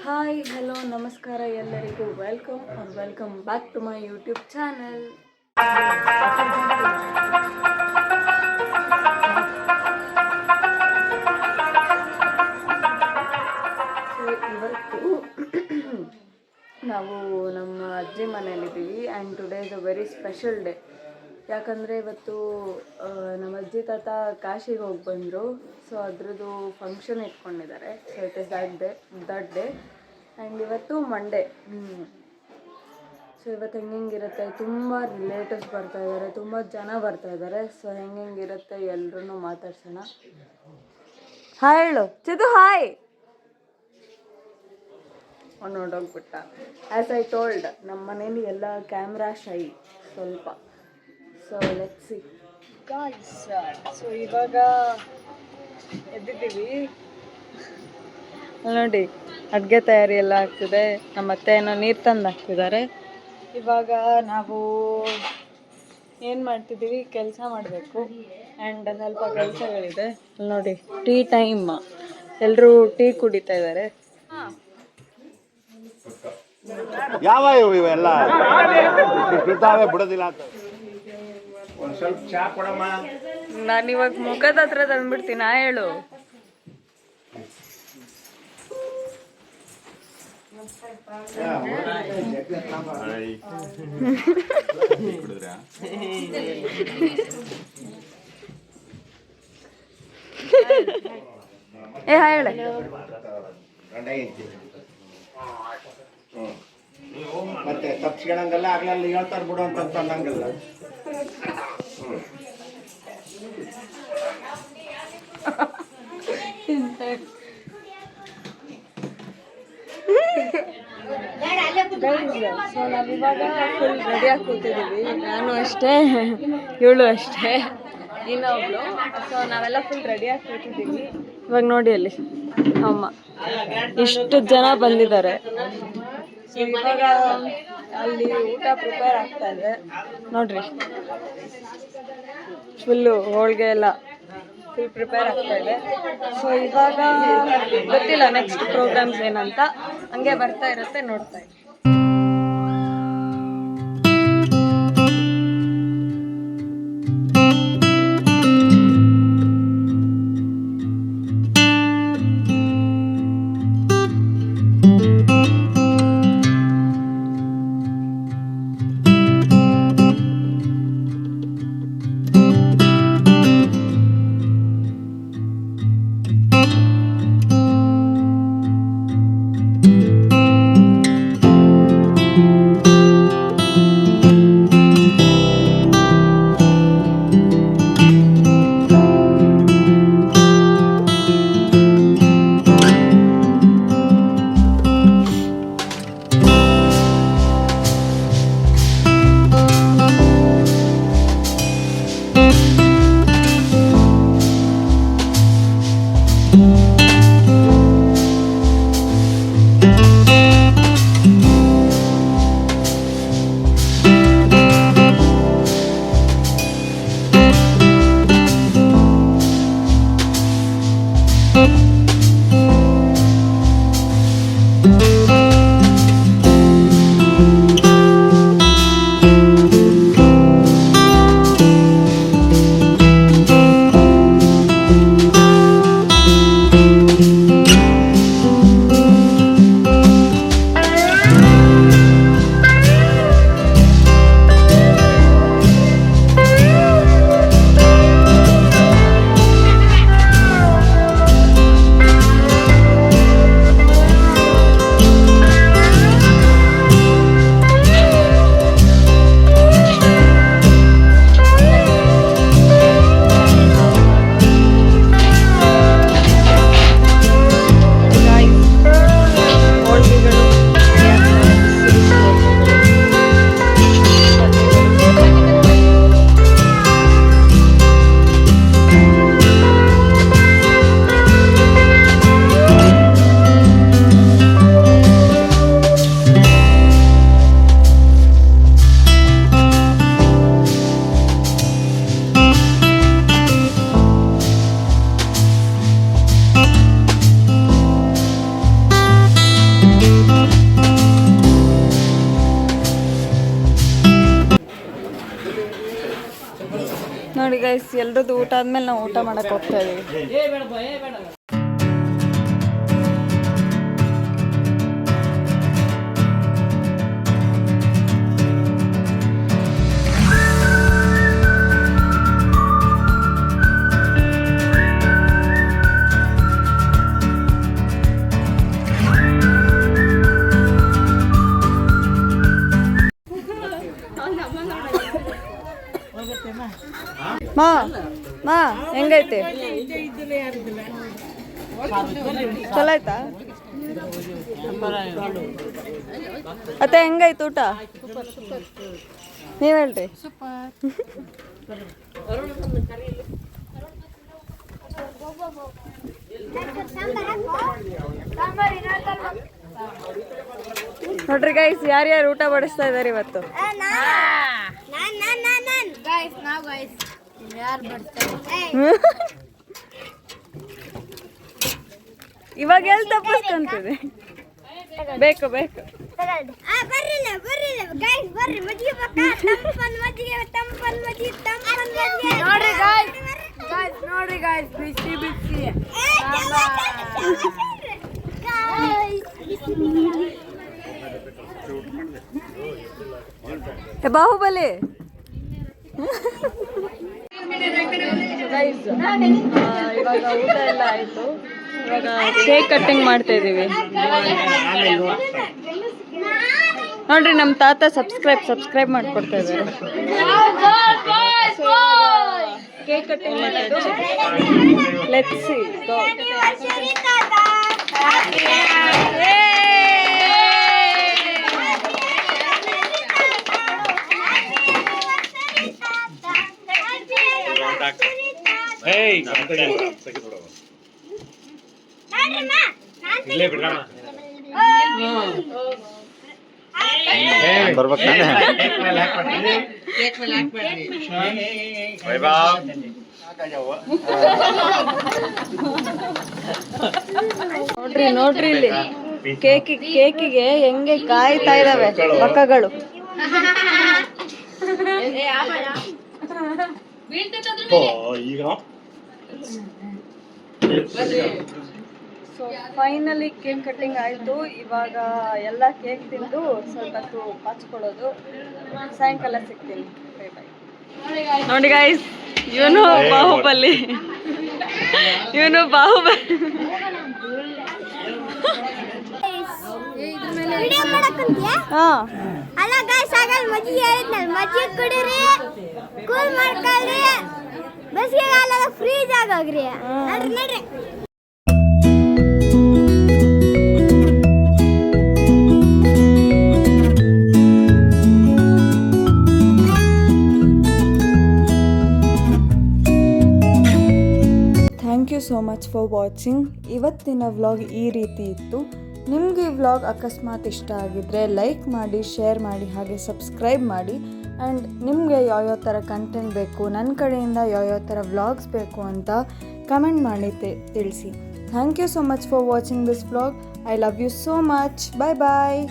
Hi hello ನಮಸ್ಕಾರ ಎಲ್ಲರಿಗೂ welcome back to my YouTube channel. So ಇವತ್ತು ನಾವು ನಮ್ಮ ಅಜ್ಜಿ ಮನೇಲಿದ್ದೀವಿ and today is a very special day. ಯಾಕಂದರೆ ಇವತ್ತು ನಮ್ಮ ಅಜ್ಜಿ ತಾತ ಕಾಶಿಗೆ ಹೋಗಿ ಬಂದರು. ಸೊ ಅದ್ರದ್ದು ಫಂಕ್ಷನ್ ಇಟ್ಕೊಂಡಿದ್ದಾರೆ. So it is that day and ಇವತ್ತು ಮಂಡೇ. ಸೊ ಇವತ್ತು ಹೆಂಗಿರುತ್ತೆ, ತುಂಬ ರಿಲೇಟಿವ್ಸ್ ಬರ್ತಾಯಿದ್ದಾರೆ, ತುಂಬ ಜನ ಬರ್ತಾಯಿದ್ದಾರೆ. ಸೊ ಹೆಂಗಿರುತ್ತೆ ಎಲ್ಲರೂ ಮಾತಾಡ್ಸೋಣ. ಹಾಯ್ ಹೇಳು ಚಿದು, ಹಾಯ್. ಅವ್ನು ನೋಡೋಗ್ಬಿಟ್ಟ. ಆ್ಯಸ್ ಐ ಟೋಲ್ಡ್, ನಮ್ಮ ಮನೇಲಿ ಎಲ್ಲ ಕ್ಯಾಮ್ರಾ ಶೈ ಸ್ವಲ್ಪ. So let's see guys. So ಇವಾಗ ಎದ್ದಿದ್ದೀವಿ. ನೋಡಿ ಅಡುಗೆ ತಯಾರಿ ಎಲ್ಲ ಆಗ್ತಿದೆ. ನಮ್ಮ ಅತ್ತೆ ಏನೋ ನೀರು ತಂದು ಹಾಕ್ತಿದ್ದಾರೆ. ಇವಾಗ ನಾವು ಏನು ಮಾಡ್ತಿದ್ದೀವಿ, ಕೆಲಸ ಮಾಡಬೇಕು ಆ್ಯಂಡ್ ಸ್ವಲ್ಪ ಕೆಲಸಗಳಿದೆ. ನೋಡಿ ಟೀ ಟೈಮ್, ಎಲ್ಲರೂ ಟೀ ಕುಡಿತಾ ಇದ್ದಾರೆ. ಯಾವ ಇವೆಲ್ಲ ಬಿಡೋದಿಲ್ಲ ಅಂತ ಒಂದು ಸ್ವಲ್ಪ ಚಾ ಕೊಡಮ್ಮ. ನಾನಿವಾಗ ಮುಖದ ಹತ್ರ ತಂದ್ಬಿಡ್ತೀನಿ. ಹೇಳು. ಏ ಹಾಯ್ ಹೇಳ. ಮತ್ತೆ ತಪ್ಸ್ಕೊಳಂಗಲ್ಲ, ಆಗ್ಲಲ್ಲಿ ಹೇಳ್ತಾರ ಬಿಡು ಅಂತ ಅನ್ನಂಗಿಲ್ಲ. ಸೊ ನಾವಿವಾಗ ಫುಲ್ ರೆಡಿಯಾಗಿ ಕೂತಿದ್ದೀವಿ. ನಾನು ಅಷ್ಟೇ, ಇವಳು ಅಷ್ಟೇ, ಇನ್ನೊಬ್ಳು. ಸೊ ನಾವೆಲ್ಲ ಫುಲ್ ರೆಡಿಯಾಗಿ ಕೂತಿದ್ದೀವಿ. ಇವಾಗ ನೋಡಿ ಅಲ್ಲಿ ಅಮ್ಮ ಇಷ್ಟು ಜನ ಬಂದಿದ್ದಾರೆ. ಸೊ ಇವಾಗ ಅಲ್ಲಿ ಊಟ ಪ್ರಿಪೇರ್ ಆಗ್ತಾ ಇದೆ ನೋಡ್ರಿ. ಫುಲ್ಲು ಹೋಳಿಗೆ ಎಲ್ಲ ಫುಲ್ ಪ್ರಿಪೇರ್ ಆಗ್ತಾ ಇದೆ. ಸೊ ಇವಾಗ ಗೊತ್ತಿಲ್ಲ ನೆಕ್ಸ್ಟ್ ಪ್ರೋಗ್ರಾಮ್ಸ್ ಏನಂತ, ಹಂಗೆ ಬರ್ತಾ ಇರುತ್ತೆ, ನೋಡ್ತಾ ಇದ್ದೀವಿ. ಗೈಸ್, ಎಲ್ರದ್ದು ಊಟ ಆದ್ಮೇಲೆ ನಾವು ಊಟ ಮಾಡಕ್ಕೆ ಹೋಗ್ತಾ ಇದೀವಿ. ಮಾ ಹೆಂಗೈತೆ? ಚಲೋ ಆಯ್ತಾ ಅತ್ತೆ? ಹೆಂಗೈತೆ ಊಟ? ನೀವ್ ಹೇಳ್ರಿ. ನೋಡ್ರಿ ಗೈಸ್, ಯಾರ್ಯಾರು ಊಟ ಬಡಿಸ್ತಾ ಇದಾರೆ ಇವತ್ತು? ಇವಾಗ ಎಲ್ಲಿ ತಪ್ಪಿಸ್ಕೊಂತಿದೆ? ಬೇಕು ಬೇಕು. ನೋಡ್ರಿ ಗಾಯ್ಸ್, ಬಿಸಿ ಬಿಸಿ ಬಾಹುಬಲಿ. ಇವಾಗ ಊಟ ಎಲ್ಲ ಆಯ್ತು. ಇವಾಗ ಕೇಕ್ ಕಟ್ಟಿಂಗ್ ಮಾಡ್ತಾ ಇದೀವಿ. ನೋಡ್ರಿ, ನಮ್ಮ ತಾತ ಸಬ್ಸ್ಕ್ರೈಬ್ ಮಾಡ್ಕೊಡ್ತಾ ಇದ್ದಾರೆ. ಕೇಕ್ ಕಟ್ಟಿಂಗ್ ಮಾಡೋದು. ಲೆಟ್ಸ್ ಸಿ ಗೋ. ನೋಡ್ರಿ ಇಲ್ಲಿ ಕೇಕಿಗೆ ಹೆಂಗೆ ಕಾಯ್ತಾ ಇದಾವೆ ಪಕ್ಕಗಳು. ಸೊ ಫೈನಲಿ ಕೇಕ್ ಕಟ್ಟಿಂಗ್ ಆಯಿತು. ಇವಾಗ ಎಲ್ಲ ಕೇಕ್ ತಿಂದು ಸ್ವಲ್ಪ ಹೊತ್ತು ಪಾಚ್ಕೊಳ್ಳೋದು. ಸಾಯಂಕಾಲ ಸಿಗ್ತೀನಿ. Bye bye. ನೋಡಿ ಗೈಸ್, ಇವನು ಬಾಹುಬಲಿ. ಅಲ್ಲ ಗೈಸ್, ಆಗಲ್ಲ ಮಜ್ಜಿಗೆ ಹೇಳಿದ್ನಲ್ಲ, ಮಜ್ಜಿಗೆ ಕುಡೀರಿ, ಕೂಲ್ ಮಾಡ್ಕೊಳ್ಳಿ, ಬೇಸಿಗೆಗಾಲ ಫ್ರೀಜ್ ಆಗೋಗ್ರಿ. ನಡ್ರಿ. Thank you so much for watching. ಇವತ್ತಿನ ವ್ಲಾಗ್ ಈ ರೀತಿ ಇತ್ತು. ನಿಮಗೆ ಈ ವ್ಲಾಗ್ ಅಕಸ್ಮಾತ್ ಇಷ್ಟ ಆಗಿದ್ದರೆ ಲೈಕ್ ಮಾಡಿ, ಶೇರ್ ಮಾಡಿ, ಹಾಗೆ ಸಬ್ಸ್ಕ್ರೈಬ್ ಮಾಡಿ. ಆ್ಯಂಡ್ ನಿಮಗೆ ಯಾವ್ಯಾವ ಥರ ಕಂಟೆಂಟ್ ಬೇಕು, ನನ್ನ ಕಡೆಯಿಂದ ಯಾವ್ಯಾವ ಥರ ವ್ಲಾಗ್ಸ್ ಬೇಕು ಅಂತ ಕಮೆಂಟ್ ಮಾಡಿ ತಿಳಿಸಿ. Thank you so much for watching this vlog. I love you so much. Bye bye.